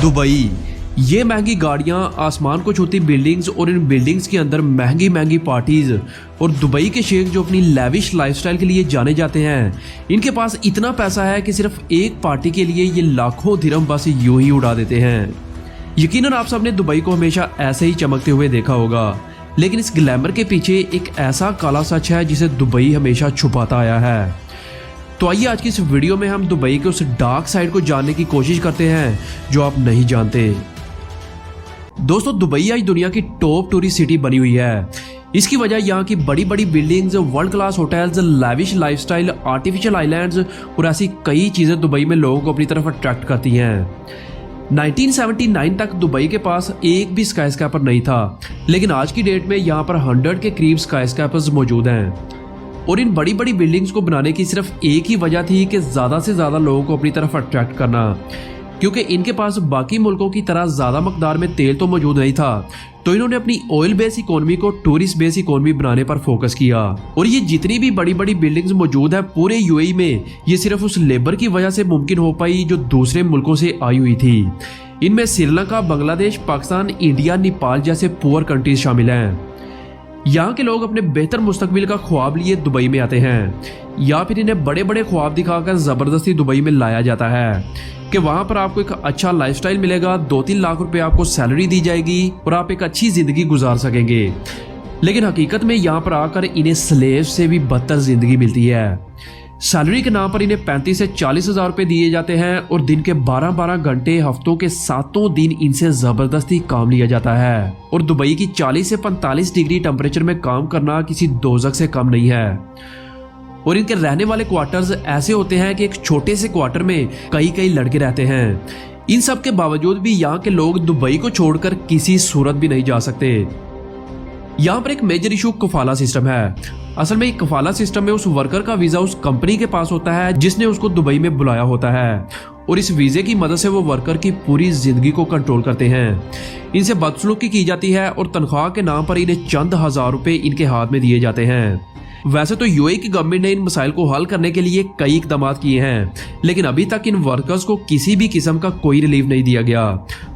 Dubai, ये महंगी गाड़ियां, आसमान को छूती बिल्डिंग्स और इन बिल्डिंग्स के अंदर महंगी महंगी पार्टीज और दुबई के शेख जो अपनी लेविश लाइफस्टाइल के लिए जाने जाते हैं, इनके पास इतना पैसा है कि सिर्फ एक पार्टी के लिए ये लाखों दिरहम बस यूं ही उड़ा देते हैं। यकीनन आप सबने दुबई को हमेशा ऐसे ही चमकते हुए देखा होगा, लेकिन इस ग्लैमर के पीछे एक ऐसा काला सच है जिसे दुबई हमेशा छुपाता आया है। तो आइए आज की इस वीडियो में हम दुबई के उस डार्क साइड को जानने की कोशिश करते हैं जो आप नहीं जानते। दोस्तों, दुबई आज दुनिया की टॉप टूरिस्ट सिटी बनी हुई है। इसकी वजह यहाँ की बड़ी बड़ी buildings, world class hotels, lavish lifestyle, artificial islands और ऐसी कई चीजें दुबई में लोगों को अपनी तरफ अट्रैक्ट करती हैं। 1979 तक दुबई के पास एक भी स्काईस्क्रैपर नहीं था, लेकिन आज की डेट में यहाँ पर 100 के करीब स्काईस्क्रैपर्स मौजूद हैं। और इन बड़ी बड़ी बिल्डिंग्स को बनाने की सिर्फ एक ही वजह थी कि ज़्यादा से ज़्यादा लोगों को अपनी तरफ अट्रैक्ट करना, क्योंकि इनके पास बाकी मुल्कों की तरह ज़्यादा मकदार में तेल तो मौजूद नहीं था, तो इन्होंने अपनी ऑयल बेस इकोनॉमी को टूरिस्ट बेस इकोनॉमी बनाने पर फोकस किया। और ये जितनी भी बड़ी बड़ी बिल्डिंग्स मौजूद है पूरे यूएई में, ये सिर्फ उस लेबर की वजह से मुमकिन हो पाई जो दूसरे मुल्कों से आई हुई थी। इनमें श्रीलंका, बांग्लादेश, पाकिस्तान, इंडिया, नेपाल जैसे पुअर कंट्रीज शामिल हैं। यहाँ के लोग अपने बेहतर मुस्तकबिल का ख्वाब लिए दुबई में आते हैं, या फिर इन्हें बड़े बड़े ख्वाब दिखाकर ज़बरदस्ती दुबई में लाया जाता है कि वहाँ पर आपको एक अच्छा लाइफस्टाइल मिलेगा, 2-3 लाख रुपए आपको सैलरी दी जाएगी और आप एक अच्छी ज़िंदगी गुजार सकेंगे। लेकिन हकीकत में यहाँ पर आकर इन्हें स्लेव से भी बदतर ज़िंदगी मिलती है। सैलरी के नाम पर इन्हें 35 से 40 हज़ार रुपये दिए जाते हैं और दिन के 12-12 घंटे हफ्तों के 7 दिन इनसे ज़बरदस्ती काम लिया जाता है। और दुबई की 40 से 45 डिग्री टेम्परेचर में काम करना किसी दोज़ख से कम नहीं है। और इनके रहने वाले क्वार्टर्स ऐसे होते हैं कि एक छोटे से क्वार्टर में कई कई लड़के रहते हैं। इन सब के बावजूद भी यहाँ के लोग दुबई को छोड़कर किसी सूरत भी नहीं जा सकते। यहाँ पर एक मेजर इशू कफाला सिस्टम है। असल में एक कफाला सिस्टम में उस वर्कर का वीजा उस कंपनी के पास होता है जिसने उसको दुबई में बुलाया होता है, और इस वीजे की मदद से वो वर्कर की पूरी जिंदगी को कंट्रोल करते हैं। इनसे बदसलूकी की जाती है और तनख्वाह के नाम पर इन्हें चंद हजार रुपए इनके हाथ में दिए जाते हैं। वैसे तो यूएई की गवर्नमेंट ने इन मसाइल को हल करने के लिए कई इकदाम किए हैं, लेकिन अभी तक इन वर्कर्स को किसी भी किस्म का कोई रिलीफ नहीं दिया गया,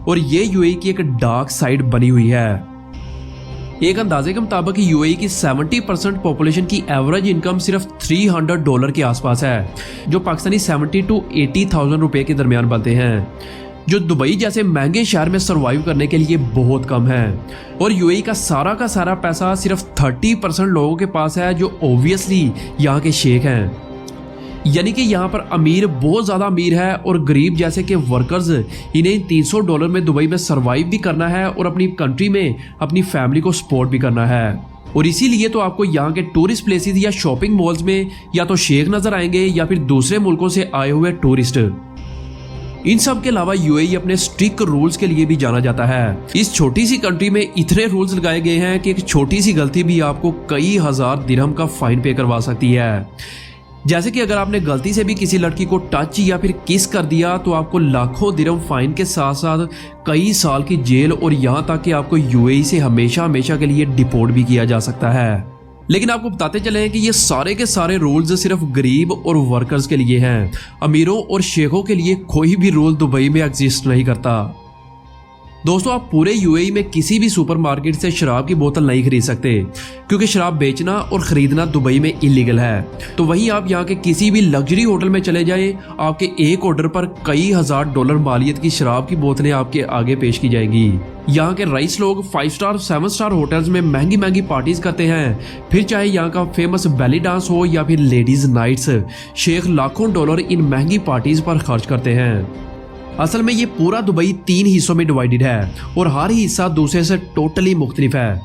और ये यूएई की एक डार्क साइड बनी हुई है। एक अंदाजे के मुताबिक यूएई की 70% पॉपुलेशन की एवरेज इनकम सिर्फ $300 के आसपास है, जो पाकिस्तानी 70 to 80,000 रुपए के दरमियान बनते हैं, जो दुबई जैसे महंगे शहर में सरवाइव करने के लिए बहुत कम है। और यूएई का सारा पैसा सिर्फ 30% लोगों के पास है, जो ऑब्वियसली यहाँ के शेख हैं। यानी कि यहाँ पर अमीर बहुत ज़्यादा अमीर है और गरीब जैसे कि वर्कर्स, इन्हें $300 में दुबई में सरवाइव भी करना है और अपनी कंट्री में अपनी फैमिली को सपोर्ट भी करना है। और इसीलिए तो आपको यहाँ के टूरिस्ट प्लेसेस या शॉपिंग मॉल्स में या तो शेख नजर आएंगे या फिर दूसरे मुल्कों से आए हुए टूरिस्ट। इन सब के अलावा यूएई अपने स्ट्रिक्ट रूल्स के लिए भी जाना जाता है। इस छोटी सी कंट्री में इतने रूल्स लगाए गए हैं कि एक छोटी सी गलती भी आपको कई हजार दिरहम का फाइन पे करवा सकती है। जैसे कि अगर आपने गलती से भी किसी लड़की को टच या फिर किस कर दिया तो आपको लाखों दिरहम फाइन के साथ साथ कई साल की जेल और यहाँ तक कि आपको यूएई से हमेशा के लिए डिपोर्ट भी किया जा सकता है। लेकिन आपको बताते चले कि ये सारे के सारे रूल्स सिर्फ गरीब और वर्कर्स के लिए हैं। अमीरों और शेखों के लिए कोई भी रूल दुबई में एग्जिस्ट नहीं करता। दोस्तों, आप पूरे यूएई में किसी भी सुपरमार्केट से शराब की बोतल नहीं खरीद सकते, क्योंकि शराब बेचना और खरीदना दुबई में इलीगल है। तो वहीं आप यहाँ के किसी भी लग्जरी होटल में चले जाएं, आपके एक ऑर्डर पर कई $1000 मालियत की शराब की बोतलें आपके आगे पेश की जाएंगी। यहाँ के रईस लोग 5 स्टार 7 स्टार होटल्स में महंगी महंगी पार्टीज करते हैं, फिर चाहे यहाँ का फेमस बेली डांस हो या फिर लेडीज नाइट्स, शेख लाखों डॉलर इन महंगी पार्टीज पर खर्च करते हैं। असल में ये पूरा दुबई 3 हिस्सों में डिवाइडेड है और हर हिस्सा दूसरे से टोटली मुख्तलिफ है।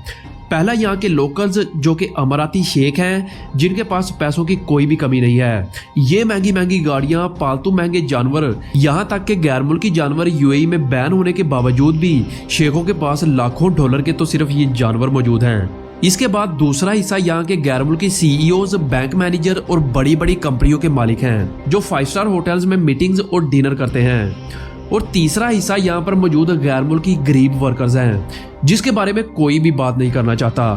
पहला यहाँ के लोकल्स जो कि अमाराती शेख हैं, जिनके पास पैसों की कोई भी कमी नहीं है। ये महंगी महंगी गाड़ियाँ, पालतू महंगे जानवर, यहाँ तक के गैर मुल्की जानवर यूएई में बैन होने के बावजूद भी शेखों के पास लाखों डॉलर के तो सिर्फ ये जानवर मौजूद हैं। इसके बाद दूसरा हिस्सा यहाँ के गैर मुल्की सीईओज, बैंक मैनेजर और बड़ी बड़ी कंपनियों के मालिक हैं, जो 5 स्टार होटल्स में मीटिंग्स और डिनर करते हैं। और तीसरा हिस्सा यहाँ पर मौजूद गैर मुल्की गरीब वर्कर्स हैं, जिसके बारे में कोई भी बात नहीं करना चाहता।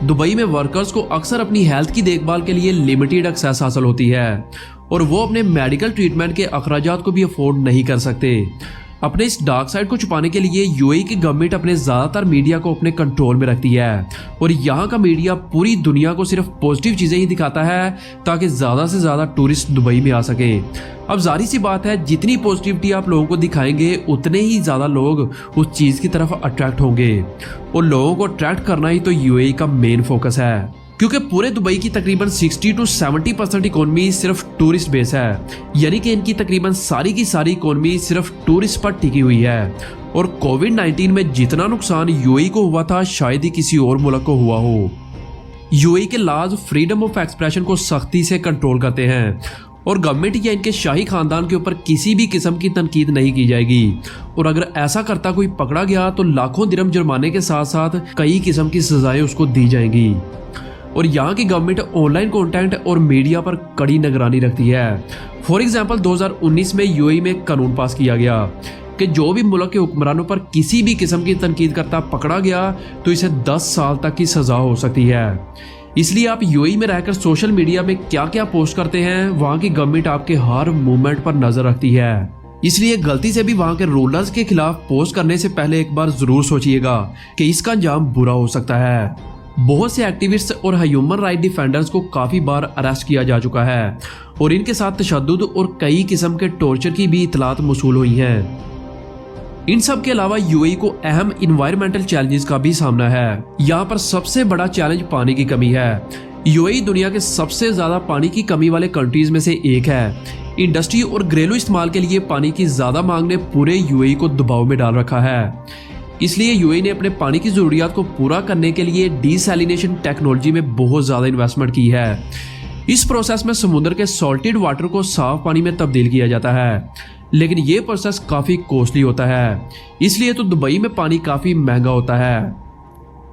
दुबई में वर्कर्स को अक्सर अपनी हेल्थ की देखभाल के लिए लिमिटेड एक्सेस हासिल होती है और वो अपने मेडिकल ट्रीटमेंट के अखराजात को भी अफोर्ड नहीं कर सकते। अपने इस डार्क साइड को छुपाने के लिए यूएई की गवर्नमेंट अपने ज़्यादातर मीडिया को अपने कंट्रोल में रखती है और यहाँ का मीडिया पूरी दुनिया को सिर्फ पॉजिटिव चीज़ें ही दिखाता है ताकि ज़्यादा से ज़्यादा टूरिस्ट दुबई में आ सके। अब जाहिर सी बात है, जितनी पॉजिटिविटी आप लोगों को दिखाएंगे उतने ही ज़्यादा लोग उस चीज़ की तरफ अट्रैक्ट होंगे और लोगों को अट्रैक्ट करना ही तो यूएई का मेन फोकस है, क्योंकि पूरे दुबई की तकरीबन 60 to 70% इकोनॉमी सिर्फ टूरिस्ट बेस है, यानी कि इनकी तकरीबन सारी की सारी इकोनॉमी सिर्फ टूरिस्ट पर टिकी हुई है। और कोविड-19 में जितना नुकसान यूएई को हुआ था शायद ही किसी और मुल्क को हुआ हो। यूएई के लाज फ्रीडम ऑफ एक्सप्रेशन को सख्ती से कंट्रोल करते हैं और गवर्नमेंट या इनके शाही खानदान के ऊपर किसी भी किस्म की तनकीद नहीं की जाएगी और अगर ऐसा करता कोई पकड़ा गया तो लाखों दिरहम जुर्माने के साथ साथ कई किस्म की सजाएं उसको दी जाएंगी। और यहाँ की गवर्नमेंट ऑनलाइन कंटेंट और मीडिया पर कड़ी निगरानी रखती है। फॉर एग्जांपल 2019 में यूएई में कानून पास किया गया कि जो भी मुल्क के हुक्मरानों पर किसी भी किस्म की तनकीद करता पकड़ा गया तो इसे 10 साल तक की सजा हो सकती है। इसलिए आप यूएई में रहकर सोशल मीडिया में क्या क्या पोस्ट करते हैं, वहाँ की गवर्नमेंट आपके हर मूवमेंट पर नजर रखती है। इसलिए गलती से भी वहाँ के रूलर्स के खिलाफ पोस्ट करने से पहले एक बार जरूर सोचिएगा कि इसका अंजाम बुरा हो सकता है। बहुत से एक्टिविस्ट और ह्यूमन राइट डिफेंडर्स को काफी बार अरेस्ट किया जा चुका है और इनके साथ तशद्दुद और कई किस्म के टॉर्चर की भी इतलात मौसूल हुई हैं। इन सब के अलावा यूएई को अहम इन्वायरमेंटल चैलेंजेस का भी सामना है। यहाँ पर सबसे बड़ा चैलेंज पानी की कमी है। यूएई दुनिया के सबसे ज्यादा पानी की कमी वाले कंट्रीज में से एक है। इंडस्ट्री और घरेलू इस्तेमाल के लिए पानी की ज्यादा मांग ने पूरे यूएई को दबाव में डाल रखा है। इसलिए यूएई ने अपने पानी की जरूरियात को पूरा करने के लिए डीसैलिनेशन टेक्नोलॉजी में बहुत ज्यादा इन्वेस्टमेंट की है। इस प्रोसेस में समुद्र के सॉल्टेड वाटर को साफ पानी में तब्दील किया जाता है, लेकिन ये प्रोसेस काफी कॉस्टली होता है, इसलिए तो दुबई में पानी काफी महंगा होता है।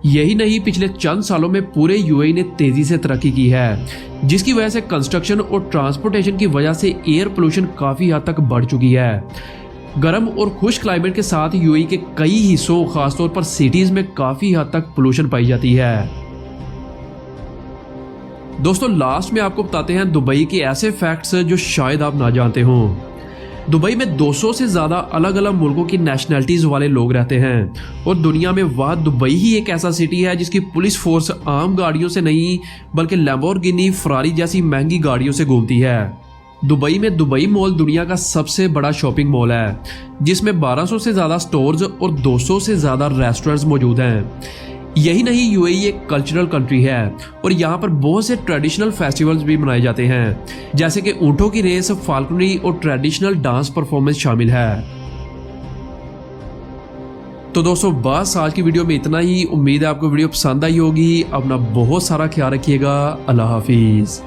यही नहीं, पिछले चंद सालों में पूरे यूएई ने तेजी से तरक्की की है, जिसकी वजह से कंस्ट्रक्शन और ट्रांसपोर्टेशन की वजह से एयर पोल्यूशन काफी हद तक बढ़ चुकी है। गर्म और खुश्क क्लाइमेट के साथ यूएई के कई हिस्सों, खासतौर पर सिटीज में काफी हद तक पोल्यूशन पाई जाती है। दोस्तों, लास्ट में आपको बताते हैं दुबई के ऐसे फैक्ट्स जो शायद आप ना जानते हो। दुबई में 200 से ज्यादा अलग अलग मुल्कों की नेशनैलिटीज वाले लोग रहते हैं और दुनिया में वह दुबई ही एक ऐसा सिटी है जिसकी पुलिस फोर्स आम गाड़ियों से नहीं बल्कि लैम्बोर्गिनी, फरारी जैसी महंगी गाड़ियों से घूमती है। दुबई में दुबई मॉल दुनिया का सबसे बड़ा शॉपिंग मॉल है, जिसमें 1200 से ज्यादा स्टोर्स और 200 से ज्यादा रेस्टोरेंट्स मौजूद हैं। यही नहीं, यूएई एक कल्चरल कंट्री है और यहाँ पर बहुत से ट्रेडिशनल फेस्टिवल्स भी मनाए जाते हैं, जैसे कि ऊंटों की रेस, फाल्कनरी और ट्रेडिशनल डांस परफॉर्मेंस शामिल है। तो दोस्तों, बस आज की वीडियो में इतना ही। उम्मीद है आपको वीडियो पसंद आई होगी। अपना बहुत सारा ख्याल रखिएगा। अल्लाह हाफिज।